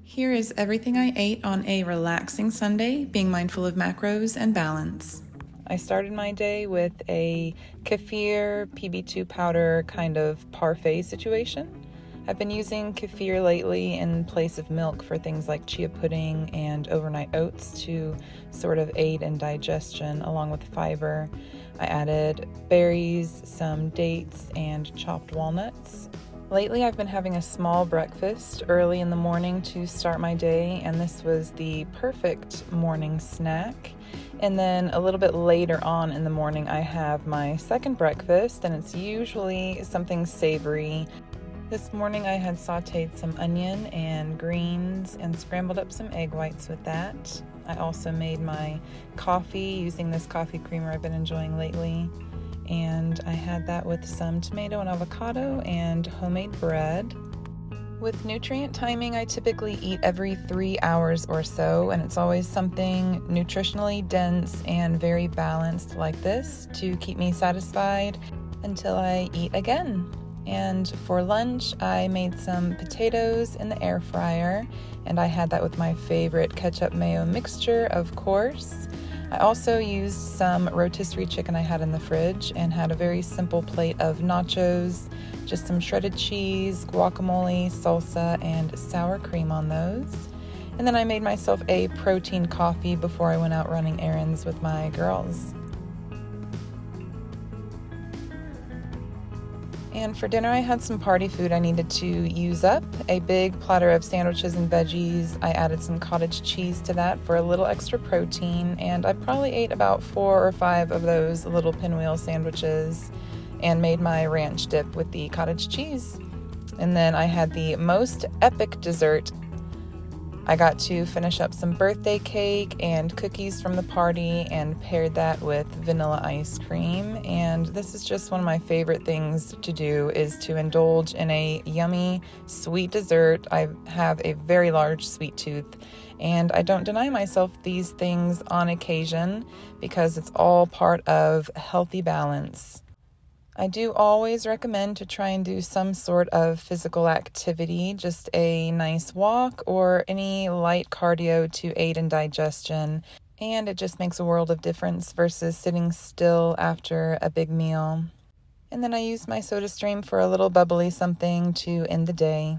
Here is everything I ate on a relaxing Sunday, being mindful of macros and balance. I started my day with a kefir PB2 powder kind of parfait situation. I've been using kefir lately in place of milk for things like chia pudding and overnight oats to sort of aid in digestion along with fiber. I added berries, some dates, and chopped walnuts. Lately, I've been having a small breakfast early in the morning to start my day, and this was the perfect morning snack. And then a little bit later on in the morning, I have my second breakfast, and it's usually something savory. This morning, I had sauteed some onion and greens and scrambled up some egg whites with that. I also made my coffee using this coffee creamer I've been enjoying lately. And I had that with some tomato and avocado and homemade bread. With nutrient timing, I typically eat every 3 hours or so, and it's always something nutritionally dense and very balanced like this to keep me satisfied until I eat again. And for lunch, I made some potatoes in the air fryer, and I had that with my favorite ketchup mayo mixture, of course. I also used some rotisserie chicken I had in the fridge and had a very simple plate of nachos, just some shredded cheese, guacamole, salsa, and sour cream on those. And then I made myself a protein coffee before I went out running errands with my girls. And for dinner, I had some party food I needed to use up. A big platter of sandwiches and veggies. I added some cottage cheese to that for a little extra protein, and I probably ate about 4 or 5 of those little pinwheel sandwiches and made my ranch dip with the cottage cheese. And then I had the most epic dessert. I got to finish up some birthday cake and cookies from the party and paired that with vanilla ice cream. And this is just one of my favorite things to do, is to indulge in a yummy sweet dessert. I have a very large sweet tooth, and I don't deny myself these things on occasion because it's all part of healthy balance. I do always recommend to try and do some sort of physical activity, just a nice walk or any light cardio to aid in digestion. And it just makes a world of difference versus sitting still after a big meal. And then I use my SodaStream for a little bubbly something to end the day.